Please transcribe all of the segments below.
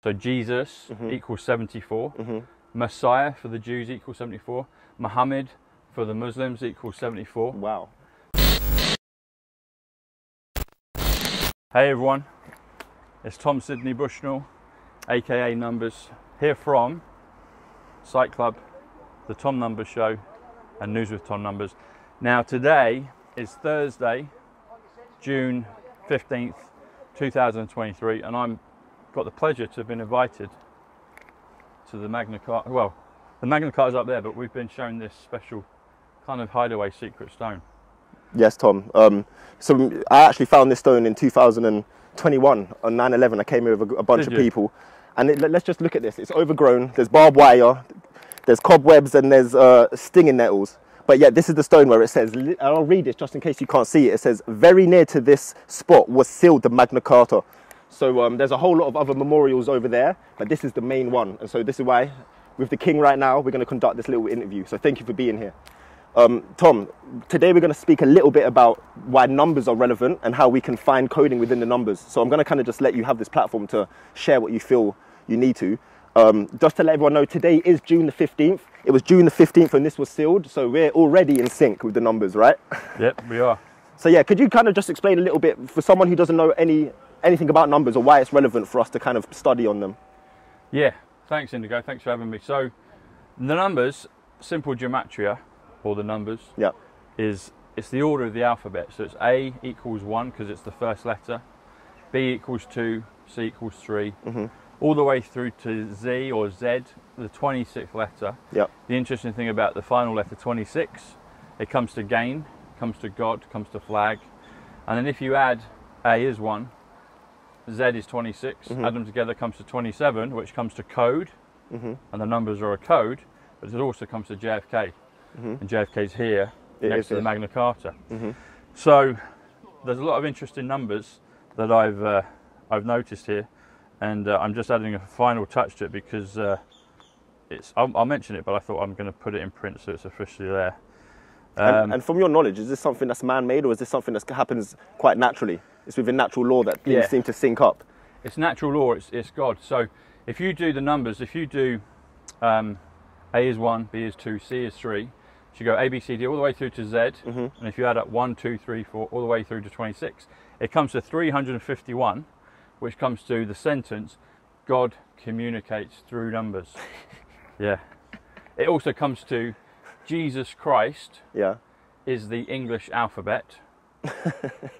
So Jesus equals 74. Messiah for the Jews equals 74. Muhammad for the Muslims equals 74. Wow. Hey everyone, it's Tom Sydney Bushnell, aka Numbers, here from Psych Club, the Tom Numbers Show, and News with Tom Numbers. Now today is Thursday, June 15th, 2023, and I've got the pleasure to have been invited to the Magna CARTA. Well, the Magna CARTA is up there, but we've been shown this special kind of hideaway secret stone. Yes, Tom. So I actually found this stone in 2021 on 9/11. I came here with a bunch of people, and let's just look at this. It's overgrown. There's barbed wire, there's cobwebs, and there's stinging nettles. But yeah, this is the stone where it says, and I'll read it just in case you can't see it. It says, "Very near to this spot was sealed the Magna Carta." So there's a whole lot of other memorials over there, but this is the main one. And so this is why, with the king right now, we're going to conduct this little interview. So thank you for being here. Tom, today we're going to speak a little bit about why numbers are relevant and how we can find coding within the numbers. So I'm going to kind of just let you have this platform to share what you feel you need to. Just to let everyone know, today is June the 15th. It was June the 15th when this was sealed, so we're already in sync with the numbers, right? Yep, we are. So yeah, could you kind of just explain a little bit for someone who doesn't know anything about numbers or why it's relevant for us to kind of study on them? Yeah, thanks Indigo, thanks for having me. So the numbers, simple gematria, or the numbers, yeah, it's the order of the alphabet. So it's A equals 1 because it's the first letter, B equals 2, C equals 3, all the way through to Z or Z, the 26th letter. Yeah. The interesting thing about the final letter 26, it comes to gain, comes to God, comes to flag, and then if you add A is 1, Z is 26, add them together comes to 27, which comes to code, and the numbers are a code, but it also comes to JFK. And JFK's here next to the Magna Carta. So there's a lot of interesting numbers that I've noticed here, and I'm just adding a final touch to it because I'll mention it, but I thought I'm going to put it in print so it's officially there. And from your knowledge, is this something that's man-made or is this something that happens quite naturally? It's within natural law that things seem to sync up. It's natural law, it's God. So if you do the numbers, if you do A is 1, B is 2, C is 3, so you go A, B, C, D all the way through to Z, and if you add up 1, 2, 3, 4, all the way through to 26, it comes to 351, which comes to the sentence, God communicates through numbers. Yeah. It also comes to Jesus Christ is the English alphabet.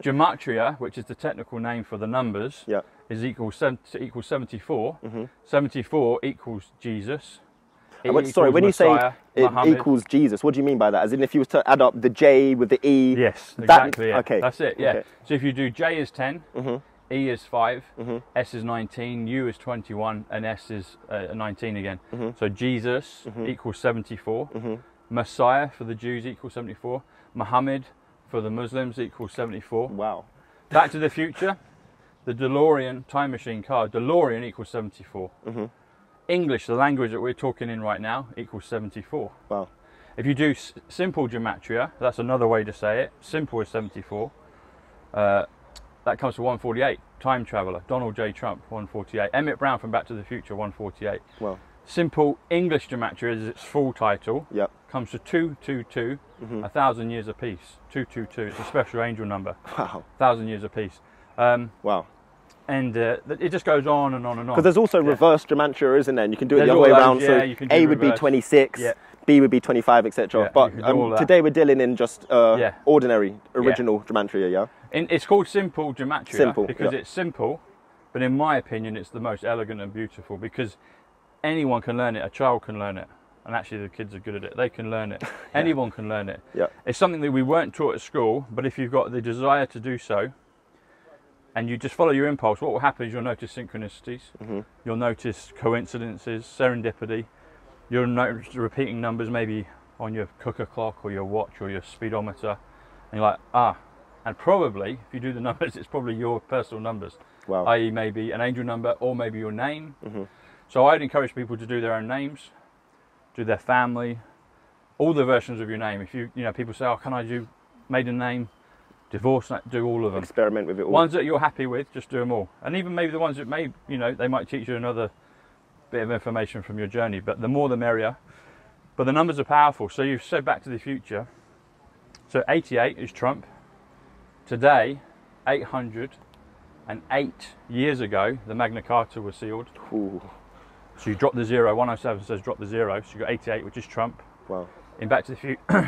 Gematria, which is the technical name for the numbers, is equals 74. 74 equals Jesus. Sorry, when you say it Muhammad equals Jesus, what do you mean by that? As in if you was to add up the J with the E? Yes, exactly. Yeah. Okay. That's it, yeah. Okay. So if you do J is 10, E is 5, S is 19, U is 21, and S is 19 again. So Jesus equals 74. Messiah for the Jews equals 74. Muhammad for the Muslims equals 74. Wow. Back to the Future, the DeLorean time machine car, DeLorean equals 74. English, the language that we're talking in right now, equals 74. Wow. If you do simple gematria, that's another way to say it, simple is 74, that comes to 148. Time Traveller, Donald J. Trump, 148. Emmett Brown from Back to the Future, 148. Wow. Simple English gematria is its full title, comes to 222, 1,000 years apiece. 222, it's a special angel number. Wow. 1,000 years apiece. Wow. And it just goes on and on and on. Because there's also reverse gematria, isn't there? And you can do it the other way around. So A would be 26, B would be 25, etc. But today we're dealing in just ordinary, original gematria, yeah? It's called simple gematria because it's simple, but in my opinion, it's the most elegant and beautiful because anyone can learn it. A child can learn it. And actually the kids are good at it. They can learn it. Anyone can learn it. It's something that we weren't taught at school, but if you've got the desire to do so, and you just follow your impulse, what will happen is you'll notice synchronicities, you'll notice coincidences, serendipity, you'll notice repeating numbers maybe on your cooker clock or your watch or your speedometer, and you're like, and probably, if you do the numbers, it's probably your personal numbers, i.e. maybe an angel number or maybe your name. So I'd encourage people to do their own names, do their family, all the versions of your name. If you know, people say, oh, can I do maiden name, divorce, do all of them. Experiment with it all. Ones that you're happy with, just do them all. And even maybe the ones that may, you know, they might teach you another bit of information from your journey, but the more the merrier. But the numbers are powerful. So you've said Back to the Future. So 88 is Trump. Today, 808 years ago, the Magna Carta was sealed. Ooh. So you drop the 0, 107 says drop the 0, so you've got 88, which is Trump. Wow. In Back to the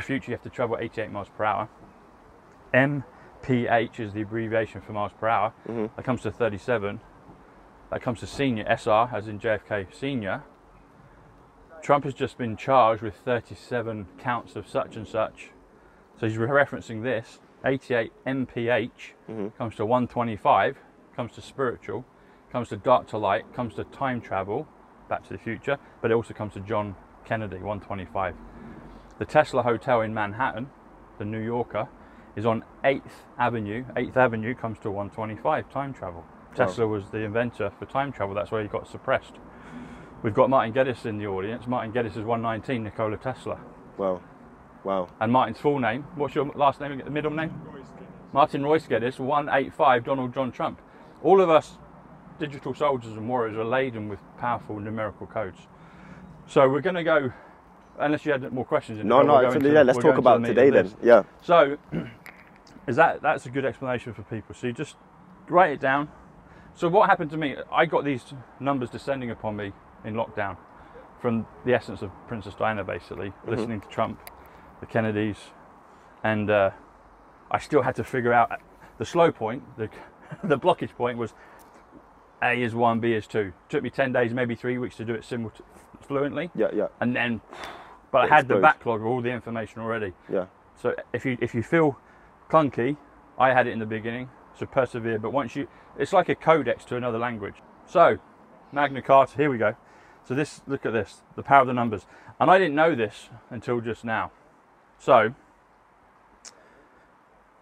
Future, you have to travel 88 miles per hour. MPH is the abbreviation for miles per hour. That comes to 37. That comes to senior, SR, as in JFK senior. Trump has just been charged with 37 counts of such and such. So he's referencing this. 88 MPH comes to 125, comes to spiritual, comes to dark to light, comes to time travel, Back to the Future, but it also comes to John Kennedy, 125. The Tesla Hotel in Manhattan, the New Yorker, is on 8th Avenue. 8th Avenue comes to 125, time travel. Tesla was the inventor for time travel, that's where he got suppressed. We've got Martin Geddes in the audience. Martin Geddes is 119, Nikola Tesla. Wow. Wow. And Martin's full name, what's your last name, middle name? Martin Royce Geddes, 185, Donald John Trump. All of us digital soldiers and warriors are laden with powerful numerical codes. So we're going to go, unless you had more questions. Let's talk about today then. Yeah. So that's a good explanation for people. So you just write it down. So what happened to me, I got these numbers descending upon me in lockdown from the essence of Princess Diana, basically, listening to Trump, the Kennedys, and I still had to figure out the slow point, the blockage point was A is 1, B is 2. Took me 10 days, maybe 3 weeks to do it fluently. Yeah. And then, but I had the backlog of all the information already. Yeah. So if you feel clunky, I had it in the beginning, so persevere. But once it's like a codex to another language. So, Magna Carta, here we go. So look at this, the power of the numbers. And I didn't know this until just now. So,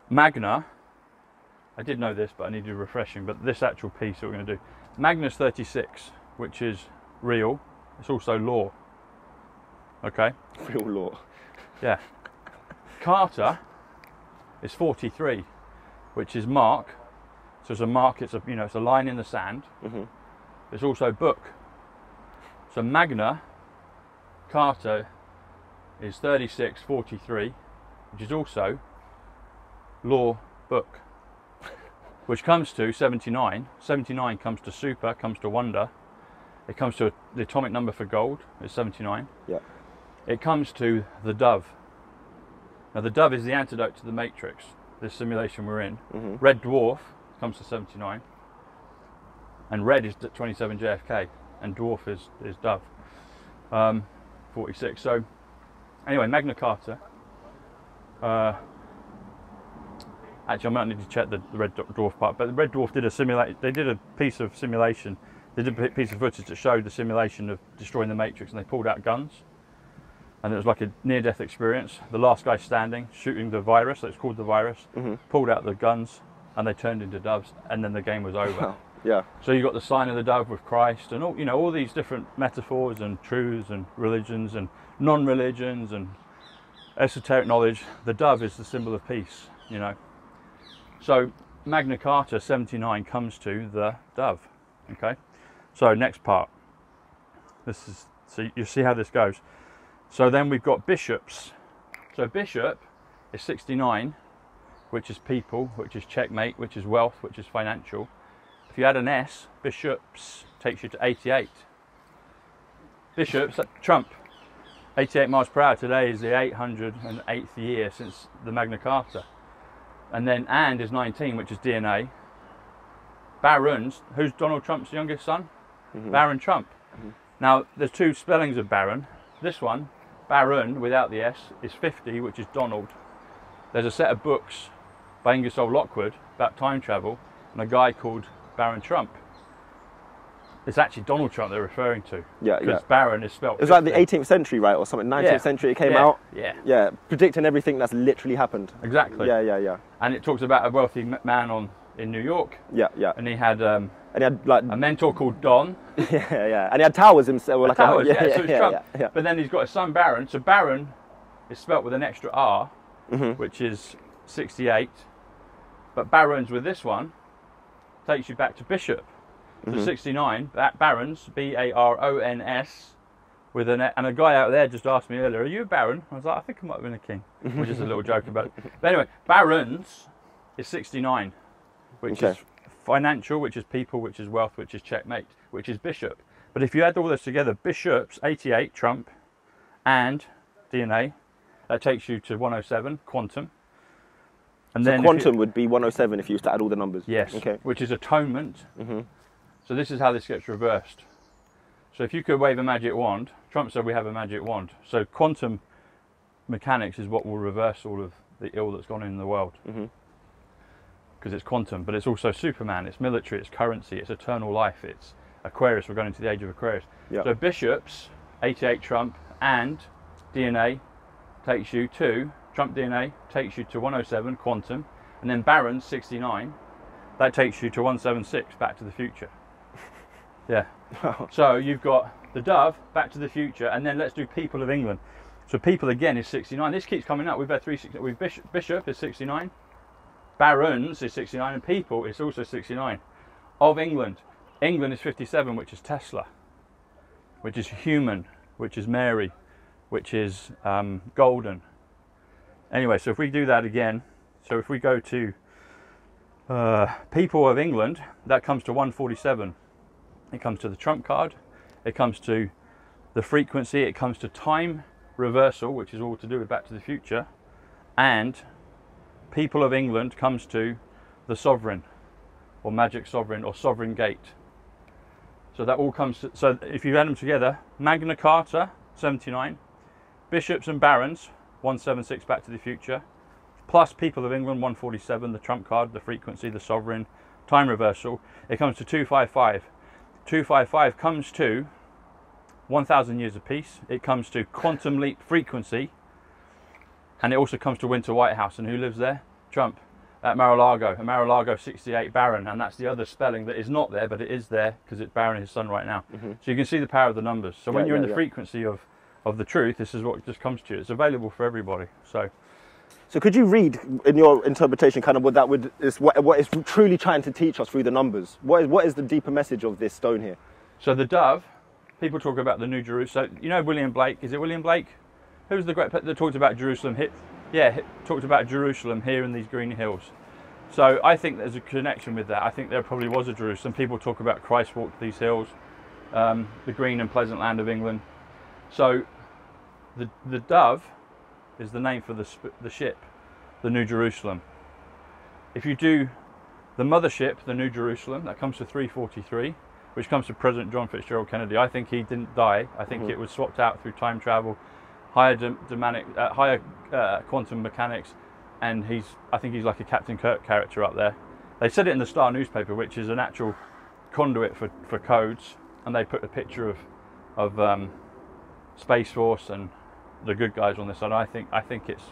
Magna, I did know this, but I needed refreshing, but this actual piece that we're going to do. Magna's 36, which is real. It's also law. Okay? Real law. Yeah. Carta is 43, which is mark. So it's a mark, it's a line in the sand. It's also book. So Magna Carta is 3643, which is also law book, which comes to 79. 79 comes to super, comes to wonder. It comes to the atomic number for gold, is 79. Yeah. It comes to the dove. Now the dove is the antidote to the matrix, this simulation we're in. Red dwarf comes to 79. And red is 27 JFK, and dwarf is dove, 46. So anyway, Magna Carta. Actually, I might need to check the red dwarf part, but the red dwarf did a piece of simulation. They did a piece of footage that showed the simulation of destroying the matrix, and they pulled out guns. And it was like a near-death experience. The last guy standing, shooting the virus, that's called the virus, pulled out the guns, and they turned into doves, and then the game was over. Wow. Yeah. So you got the sign of the dove with Christ, and all these different metaphors and truths and religions and non-religions and esoteric knowledge. The dove is the symbol of peace, So Magna Carta 79 comes to the dove. Okay. So next part. So you see how this goes. So then we've got bishops. So bishop is 69, which is people, which is checkmate, which is wealth, which is financial. If you add an S, bishops takes you to 88. Bishops, Trump, 88 miles per hour. Today is the 808th year since the Magna Carta. And then and is 19, which is DNA. Barons, who's Donald Trump's youngest son? Baron Trump. Now, there's two spellings of Baron. This one, Baron, without the S, is 50, which is Donald. There's a set of books by Ingersoll Lockwood about time travel, and a guy called Baron Trump. It's actually Donald Trump they're referring to. Yeah, because Baron is spelled. It was like the 18th century, right, or something. 19th century it came out. Yeah. Predicting everything that's literally happened. Exactly. Yeah. And it talks about a wealthy man in New York. Yeah. And he had like a mentor called Don. Yeah. And he had towers himself. So it's Trump. But then he's got a son Baron. So Baron is spelt with an extra R, which is 68. But barons with this one takes you back to bishop. So 69, barons, B-A-R-O-N-S, with an, and a guy out there just asked me earlier, are you a baron? I was like, I think I might have been a king, which is a little joke about it. But anyway, barons is 69, which is financial, which is people, which is wealth, which is checkmate, which is bishop. But if you add all this together, bishops, 88, trump, and DNA, that takes you to 107, quantum. And so then quantum would be 107 if you used to add all the numbers? Yes, which is atonement. So this is how this gets reversed. So if you could wave a magic wand, Trump said we have a magic wand. So quantum mechanics is what will reverse all of the ill that's gone in the world. Because it's quantum, but it's also Superman, it's military, it's currency, it's eternal life, it's Aquarius, we're going into the age of Aquarius. So bishops, 88 Trump, and DNA takes you to, Trump DNA takes you to 107, quantum, and then barons, 69, that takes you to 176, Back to the Future. Yeah. So you've got the dove, Back to the Future, and then let's do people of England. So people again is 69. This keeps coming up. We've had we've bishop is 69, barons is 69, and people is also 69. Of England, England is 57, which is Tesla, which is human, which is Mary, which is golden. Anyway, so if we do that again, so if we go to people of England, that comes to 147. It comes to the trump card, it comes to the frequency, it comes to time reversal, which is all to do with Back to the Future, and people of England comes to the sovereign, or magic sovereign, or sovereign gate. So that all comes to, so if you add them together, Magna Carta, 79, bishops and barons, 176, Back to the Future, plus people of England, 147, the trump card, the frequency, the sovereign, time reversal, it comes to 255. 255 comes to 1,000 years of peace. It comes to quantum leap frequency, and it also comes to Winter White House. And who lives there? Trump at Mar-a-Lago. A Mar-a-Lago 68 Baron, and that's the other spelling that is not there, but it is there because it's Baron and his son right now. So you can see the power of the numbers. So when you're in the frequency of the truth, this is what just comes to you. It's available for everybody. So could you read in your interpretation kind of what that is what it's truly trying to teach us through the numbers? What is the deeper message of this stone here? So the dove, people talk about the New Jerusalem. So you know William Blake, is it William Blake? Who's the great that talked about Jerusalem? Talked about Jerusalem here in these green hills. So I think there's a connection with that. I think there probably was a Jerusalem. People talk about Christ walked these hills, the green and pleasant land of England. So the dove is the name for the ship, the New Jerusalem. If you do the mothership, the New Jerusalem, that comes to 343, which comes to President John Fitzgerald Kennedy. I think he didn't die. I think it was swapped out through time travel, higher quantum mechanics, and I think he's like a Captain Kirk character up there. They said it in the Star newspaper, which is an actual conduit for codes, and they put a picture of Space Force and the good guys on this side. I think it's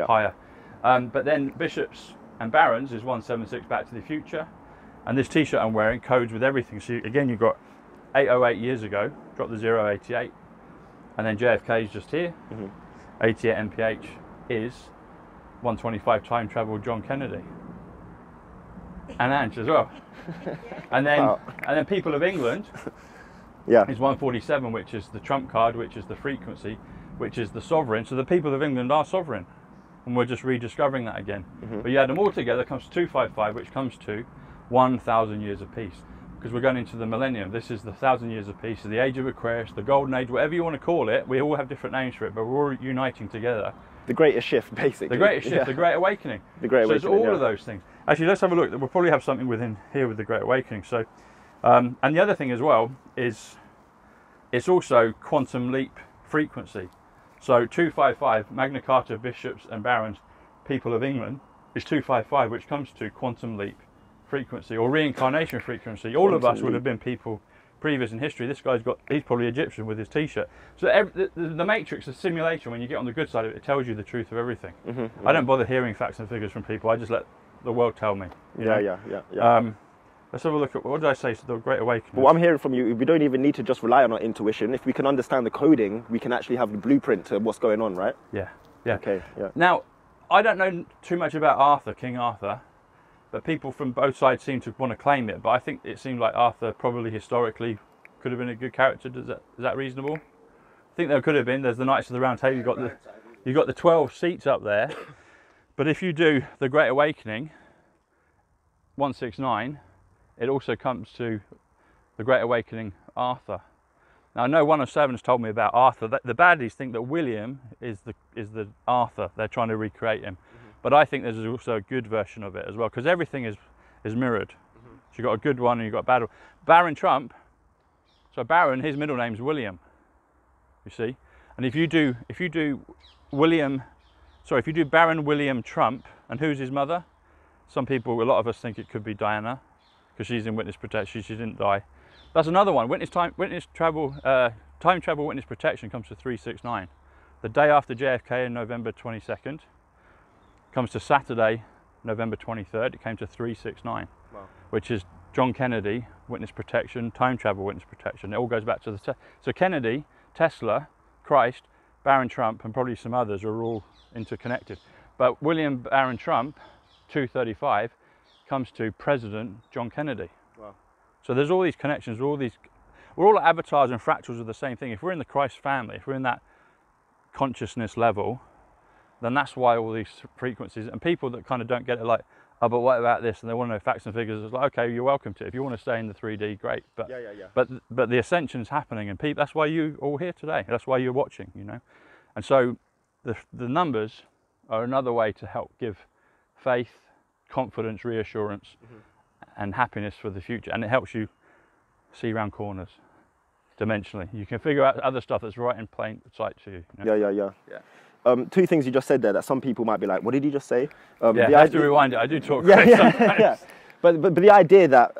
higher. But then bishops and barons is 176, Back to the Future, and this t-shirt I'm wearing codes with everything. So again, you've got 808 years ago, drop the 088, and then JFK is just here. 88 MPH is 125 time travel John Kennedy, and Ange as well. And then people of England is 147, which is the trump card, which is the frequency, which is the sovereign. So the people of England are sovereign, and we're just rediscovering that again. But you add them all together, it comes to 255, which comes to 1,000 years of peace, because we're going into the millennium. This is the 1,000 years of peace, the age of Aquarius, the golden age, whatever you want to call it. We all have different names for it, but we're all uniting together. The greatest shift, basically. The greatest shift, the Great Awakening. The Great Awakening. So it's all of those things. Actually, let's have a look. We'll probably have something within here with the Great Awakening. So, and the other thing as well is it's also quantum leap frequency. So 255, Magna Carta, bishops and barons, people of England, is 255, which comes to quantum leap frequency or reincarnation frequency. All of us would have been people previous in history. This guy's he's probably Egyptian with his t-shirt. So the matrix, the simulation, when you get on the good side of it, it tells you the truth of everything. I don't bother hearing facts and figures from people. I just let the world tell me. Yeah. Let's have a look at, what did I say, so the Great Awakening. Well, what I'm hearing from you, we don't even need to just rely on our intuition. If we can understand the coding, we can actually have the blueprint to what's going on, right? Yeah. Okay, Now, I don't know too much about Arthur, King Arthur, but people from both sides seem to want to claim it. But I think it seemed like Arthur probably historically could have been a good character. Is that reasonable? I think there could have been. There's the Knights of the Round Table. You got the 12 seats up there. But if you do the Great Awakening, 169, it also comes to the Great Awakening Arthur. Now I know 107's told me about Arthur. The baddies think that William is the Arthur. They're trying to recreate him. But I think there's also a good version of it as well, because everything is mirrored. So you've got a good one and you've got a bad one. Baron Trump, so Baron, his middle name's William, you see. And if you do Baron William Trump, and who's his mother? Some people, a lot of us think it could be Diana, because she's in witness protection, she didn't die. That's another one. Time travel witness protection comes to 369. The day after JFK in November 22nd, comes to Saturday, November 23rd, it came to 369, wow. Which is John Kennedy, witness protection, time travel witness protection. It all goes back to so Kennedy, Tesla, Christ, Baron Trump, and probably some others are all interconnected. But William Baron Trump, 235, comes to President John Kennedy. Wow. So there's all these connections, we're all avatars and fractals of the same thing. If we're in the Christ family, if we're in that consciousness level, then that's why all these frequencies, and people that kind of don't get it, like, oh, but what about this? And they want to know facts and figures. It's like, okay, you're welcome to. If you want to stay in the 3D, great. But but the ascension's happening, and people, that's why you all here today. That's why you're watching, you know. And so the numbers are another way to help give faith, confidence, reassurance, and happiness for the future. And it helps you see around corners dimensionally. You can figure out other stuff that's right in plain sight to you. You know? Yeah. Two things you just said there that some people might be like, what did you just say? Yeah, I have to rewind it. I do talk quick sometimes. Yeah. But the idea that,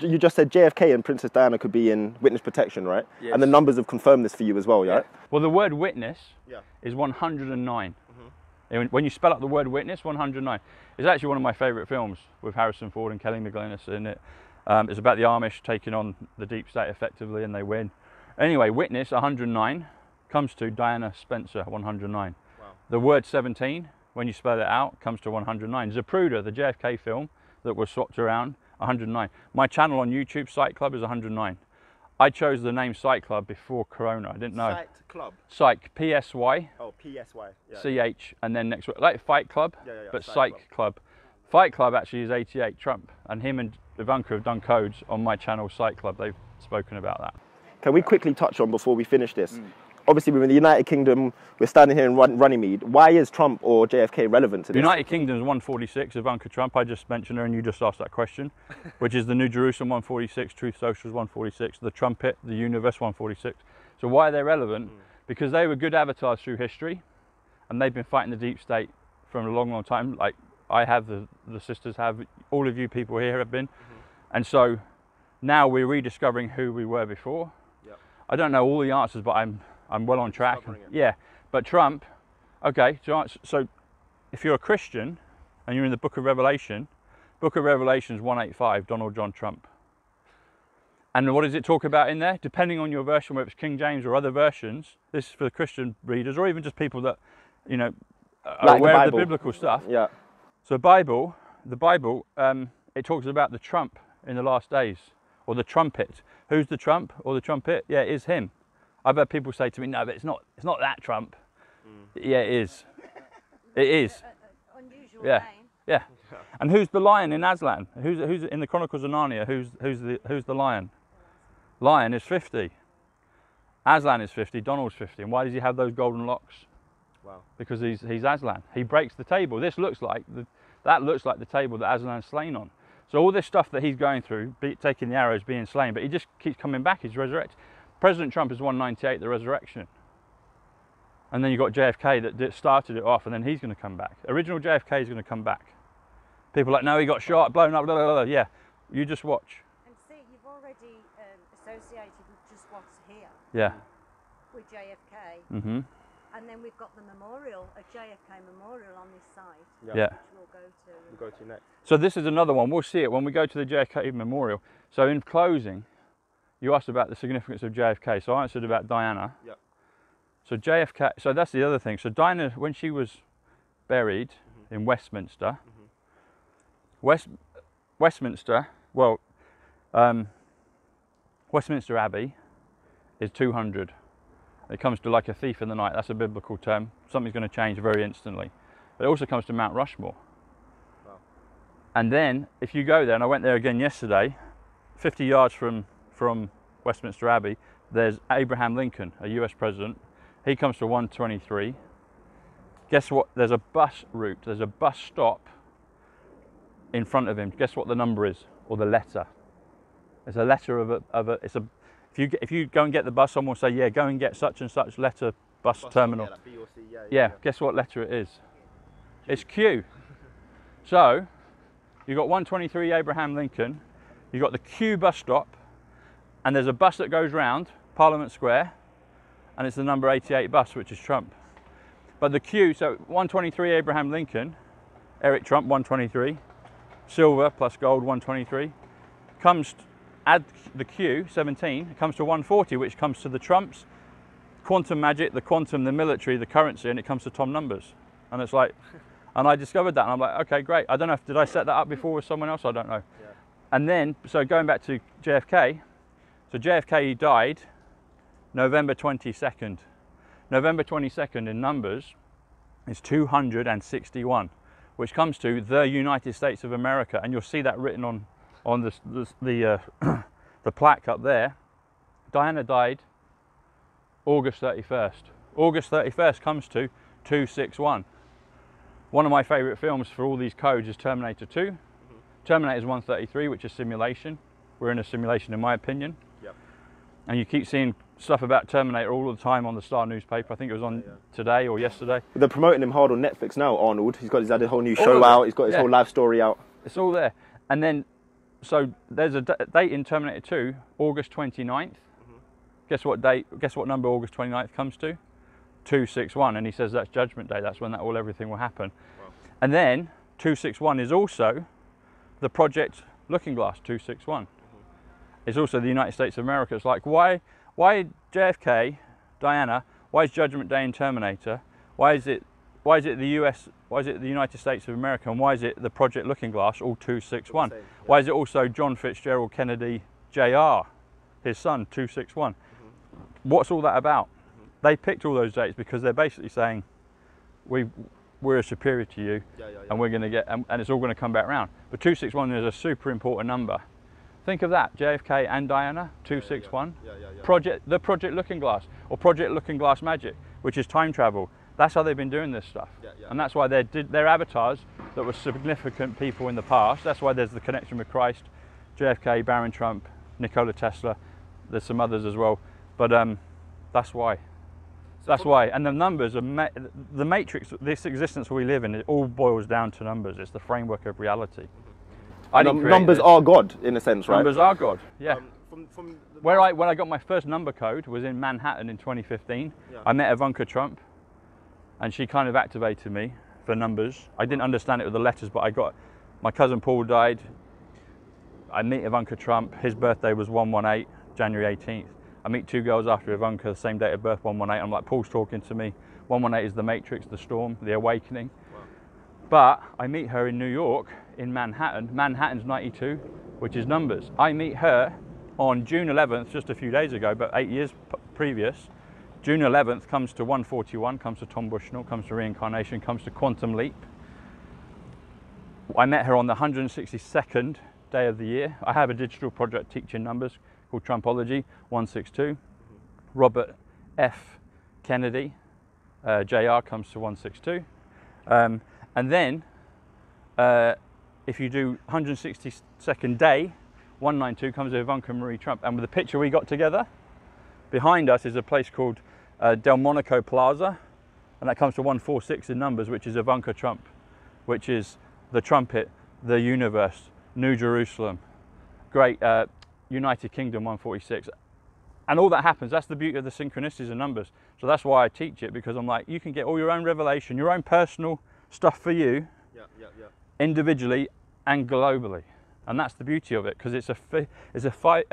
you just said JFK and Princess Diana could be in witness protection, right? Yes. And the numbers have confirmed this for you as well, yeah? Well, the word witness is 109. When you spell out the word witness, 109. It's actually one of my favourite films with Harrison Ford and Kelly McGillis in it. It's about the Amish taking on the deep state effectively, and they win. Anyway, witness, 109, comes to Diana Spencer, 109. Wow. The word 17, when you spell it out, comes to 109. Zapruder, the JFK film that was swapped around, 109. My channel on YouTube, Psych Club, is 109. I chose the name Psych Club before Corona. I didn't know. Psych Club? Psych, P-S-Y. Oh, P-S-Y. Yeah. C-H, and then next word. Like Fight Club, but Psych Club. Fight Club actually is 88 Trump, and him and Ivanka have done codes on my channel, Psych Club. They've spoken about that. Can we quickly touch on, before we finish this, obviously we're in the United Kingdom, we're standing here in Runnymede. Why is Trump or JFK relevant to this? United Kingdom is 146, Ivanka Trump. I just mentioned her and you just asked that question, which is the New Jerusalem 146, Truth Social is 146, the Trumpet, the Universe 146. So why are they relevant? Because they were good avatars through history, and they've been fighting the deep state for a long, long time. Like I have, the sisters have, all of you people here have been. And so now we're rediscovering who we were before. I don't know all the answers, but I'm well on track. Yeah, but Trump, okay, so if you're a Christian and you're in the Book of Revelation is 185, Donald John Trump. And what does it talk about in there? Depending on your version, whether it's King James or other versions, this is for the Christian readers, or even just people that, you know, are like aware of the biblical stuff. Yeah. So the Bible, it talks about the trump in the last days, or the trumpet. Who's the trump or the trumpet? Yeah, it is him. I've had people say to me, no, but it's not that Trump. Yeah, it is. It is. Unusual name. Yeah. And who's the lion in Aslan? Who's in the Chronicles of Narnia? Who's the lion? Lion is 50. Aslan is 50. Donald's 50. And why does he have those golden locks? Wow. Because he's Aslan. He breaks the table. That looks like the table that Aslan's slain on. So all this stuff that he's going through, taking the arrows, being slain, but he just keeps coming back. He's resurrected. President Trump is 198, the resurrection. And then you've got JFK that started it off, and then he's going to come back. Original JFK is going to come back. People are like, no, he got shot, blown up, blah, blah, blah. Yeah, you just watch. And see, you've already associated with just what's here. Yeah. With JFK. Mm-hmm. And then we've got the memorial, a JFK memorial on this site. Yeah. Which we'll go to next. So this is another one. We'll see it when we go to the JFK memorial. So in closing, you asked about the significance of JFK. So I answered about Diana. Yeah. So JFK, so that's the other thing. So Diana, when she was buried in Westminster, Westminster, well, Westminster Abbey is 200. It comes to like a thief in the night. That's a biblical term. Something's going to change very instantly. But it also comes to Mount Rushmore. Wow. And then if you go there, and I went there again yesterday, 50 yards from Westminster Abbey, there's Abraham Lincoln, a US president. He comes to 123. Guess what? There's a bus route. There's a bus stop in front of him. Guess what the number is, or the letter? It's a letter of a. It's a. If you go and get the bus, someone will say, yeah, go and get such and such letter bus terminal. Yeah, like B or C, yeah. Guess what letter it is? Q. It's Q. So you've got 123 Abraham Lincoln. You've got the Q bus stop, and there's a bus that goes round Parliament Square, and it's the number 88 bus, which is Trump. But the Q, so 123 Abraham Lincoln, Eric Trump 123, silver plus gold 123, comes, add the Q 17, it comes to 140, which comes to the Trumps, quantum magic, the quantum, the military, the currency, and it comes to Tom Numbers. And it's like, and I discovered that, and I'm like, okay, great. I don't know if, did I set that up before with someone else? I don't know. Yeah. And then, so going back to JFK, so JFK died November 22nd. November 22nd in numbers is 261, which comes to the United States of America, and you'll see that written on the plaque up there. Diana died August 31st. August 31st comes to 261. One of my favourite films for all these codes is Terminator 2. Mm-hmm. Terminator is 133, which is simulation. We're in a simulation, in my opinion. Yep. And you keep seeing stuff about Terminator all the time on the Star newspaper. I think it was on today or yesterday. They're promoting him hard on Netflix now, Arnold. He's had a whole new show out. He's got his whole life story out. It's all there. And then, so there's a date in Terminator 2, August 29th. Mm-hmm. Guess what date? Guess what number August 29th comes to? 261. And he says that's Judgment Day. That's when everything will happen. Wow. And then 261 is also the Project Looking Glass 261. It's also the United States of America. It's like, why JFK, Diana, why is Judgment Day in Terminator? Why is it the US, why is it the United States of America, and why is it the Project Looking Glass, all 261? Yeah. Why is it also John Fitzgerald Kennedy Jr., his son, 261? Mm-hmm. What's all that about? Mm-hmm. They picked all those dates because they're basically saying, we're superior to you, and we're going to get, and it's all going to come back round. But 261 is a super important number. Think of that, JFK and Diana, 261. The Project Looking Glass, or Project Looking Glass Magic, which is time travel. That's how they've been doing this stuff. And that's why they're avatars that were significant people in the past. That's why there's the connection with Christ, JFK, Baron Trump, Nikola Tesla. There's some others as well. But that's why. That's why. And the numbers, the matrix, this existence we live in, it all boils down to numbers. It's the framework of reality. Numbers are God, in a sense, right? Numbers are God, yeah. When I got my first number code was in Manhattan in 2015. Yeah. I met Ivanka Trump, and she kind of activated me for numbers. I didn't understand it with the letters, but my cousin Paul died. I meet Ivanka Trump. His birthday was 118, January 18th. I meet two girls after Ivanka, the same date of birth, 118. I'm like, Paul's talking to me. 118 is the matrix, the storm, the awakening. Wow. But I meet her in New York, in Manhattan. Manhattan's 92, which is numbers. I meet her on June 11th, just a few days ago, but 8 years previous. June 11th comes to 141, comes to Tom Bushnell, comes to reincarnation, comes to quantum leap. I met her on the 162nd day of the year. I have a digital project teaching numbers called Trumpology 162. Robert F. Kennedy, JR, comes to 162. And then, if you do 162nd day, 192 comes to Ivanka Marie Trump. And with the picture we got together, behind us is a place called Delmonico Plaza, and that comes to 146 in numbers, which is Ivanka Trump, which is the trumpet, the universe, New Jerusalem, great United Kingdom 146. And all that happens, that's the beauty of the synchronicities and numbers. So that's why I teach it, because I'm like, you can get all your own revelation, your own personal stuff for you, individually and globally. And that's the beauty of it, because it's a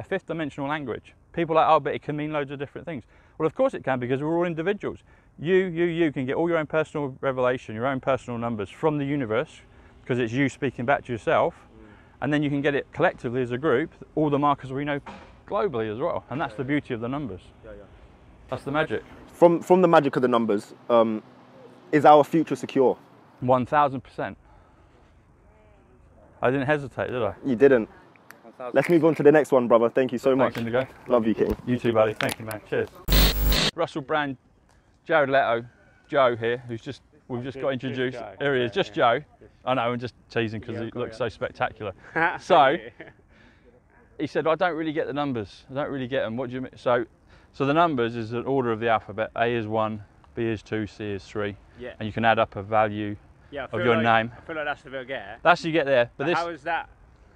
fifth dimensional language. People are like, oh, but it can mean loads of different things. Well, of course it can, because we're all individuals. You can get all your own personal revelation, your own personal numbers from the universe, because it's you speaking back to yourself. And then you can get it collectively as a group, all the markers we know globally as well. And that's the beauty of the numbers. That's the magic. From the magic of the numbers, is our future secure? 1000%. I didn't hesitate, did I? You didn't. 1,000. Let's move on to the next one, brother. Thank you so much. Thanks, Indigo. Love you, King. You too, buddy. Thank you, man. Cheers. Russell Brand, Jared Leto, Joe here, we've just got introduced. Here he is, just Joe. I know, I'm just teasing because he looks so spectacular. So, he said, I don't really get the numbers. I don't really get them. What do you mean? So the numbers is an order of the alphabet. A is 1, B is 2, C is 3. Yeah. And you can add up a value of your name. I feel like that's the bit I get. That's you get there. But this, how is that?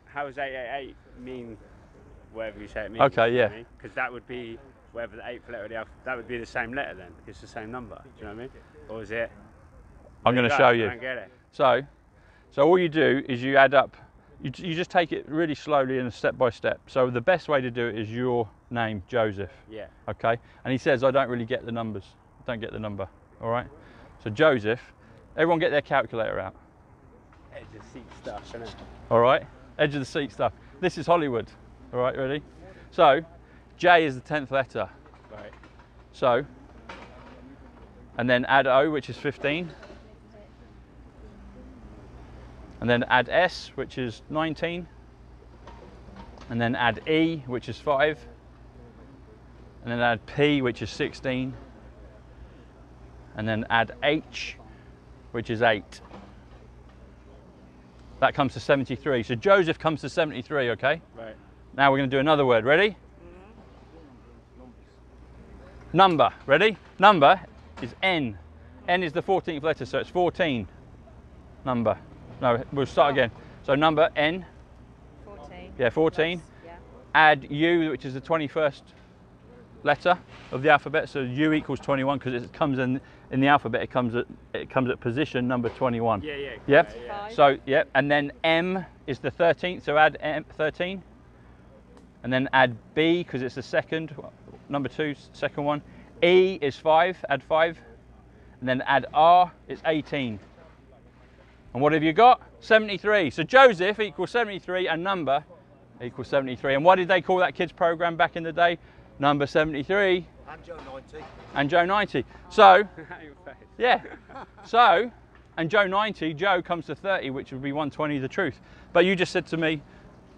How does 888 mean whatever you say it means? Okay, yeah. Because that would be whatever the 8th letter of the alphabet, that would be the same letter then. It's the same number. Do you know what I mean? Or is it? I'm going to show you. I don't get it. So all you do is you add up. You just take it really slowly and step by step. So the best way to do it is your name, Joseph. Yeah. Okay. And he says, I don't really get the numbers. I don't get the number. All right. So Joseph, everyone get their calculator out. Edge of the seat stuff, isn't it? All right. Edge of the seat stuff. This is Hollywood. All right. Ready? So J is the 10th letter. Right. So, and then add O, which is 15. And then add S, which is 19. And then add E, which is 5. And then add P, which is 16. And then add H, which is 8. That comes to 73. So Joseph comes to 73, okay? Right. Now we're going to do another word. Ready? Number. Ready? Number is N. N is the 14th letter, so it's 14. Number. No, we'll start again. So number N. 14. Yeah, 14. Yeah. Add U, which is the 21st letter of the alphabet. So U equals 21 because it comes in the alphabet. It comes at position number 21. Yeah. Yep. Yeah. So yep. And then M is the 13th. So add M, 13. And then add B because it's the second. Number 2, second one. E is 5. Add 5. And then add R. It's 18. And what have you got? 73. So Joseph equals 73 and number equals 73. And what did they call that kids program back in the day? Number 73. And Joe 90. And Joe 90. So, yeah. So, and Joe 90, Joe comes to 30, which would be 120 the truth. But you just said to me,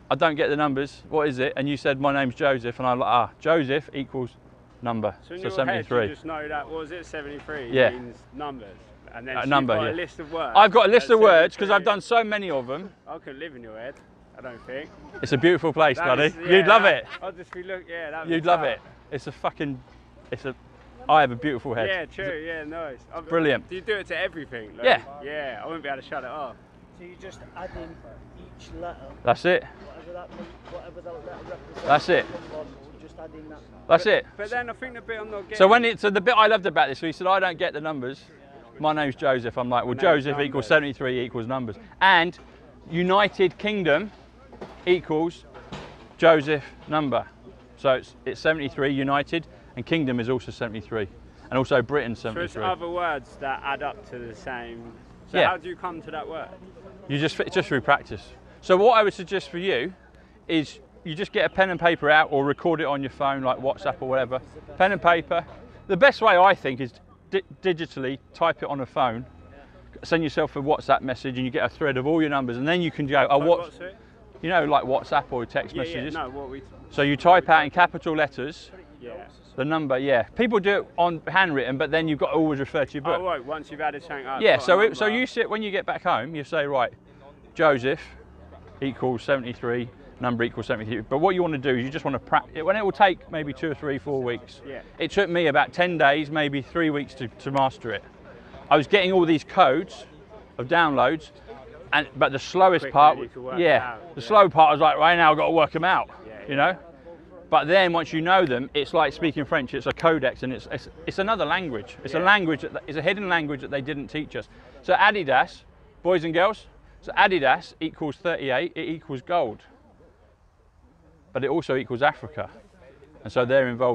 I don't get the numbers. What is it? And you said, my name's Joseph. And I'm like, Joseph equals number. So in so your 73. head, you just know that, what was it, 73 Yeah. means numbers. And then A number, you've got yeah. a list of words. I've got a list of words because I've done so many of them. I could live in your head, I don't think. It's a beautiful place, That buddy. is- yeah, You'd love it. I'll just be that You'd love it. It's a fucking, I have a beautiful head. Yeah, true, yeah, nice. Brilliant. Do you do it to everything? Like, Yeah. Yeah, I wouldn't be able to shut it off. So you just add in each letter, That's it. whatever that letter represents. That's it. You just add in that. That's it. But then I think the bit I'm not getting... So the bit I loved about this, he said, I don't get the numbers. My name's Joseph. I'm like, well, Joseph equals 73 equals numbers. And United Kingdom equals Joseph number. So it's 73 United, and Kingdom is also 73. And also Britain 73. So it's other words that add up to the same... So Yeah. how do you come to that word? You just through practice. So what I would suggest for you is you just get a pen and paper out or record it on your phone like WhatsApp or whatever. Pen and paper. The best way I think is digitally type it on a phone, send yourself a WhatsApp message and you get a thread of all your numbers and then you can go, What's it? you know, like WhatsApp or text Yeah, messages. no, what we... So you type out in capital letters Yeah. the number, People do it on handwritten, but then you've got to always refer to your book. Oh, right, once you've added something up. Yeah, so you sit, when you get back home, you say, right, Joseph equals 73, number equals 73. But what you want to do is you just want to practice. When it will take maybe 2 or 3, 4 weeks. Yeah. It took me about 10 days, maybe 3 weeks to master it. I was getting all these codes of downloads, but the slowest part, the slow part was like, right now I've got to work them out, you know? But then once you know them, it's like speaking French. It's a codex, and it's another language. It's a language, it's a hidden language that they didn't teach us. So Adidas, boys and girls, so Adidas equals 38, it equals gold. But it also equals Africa. And so they're involved.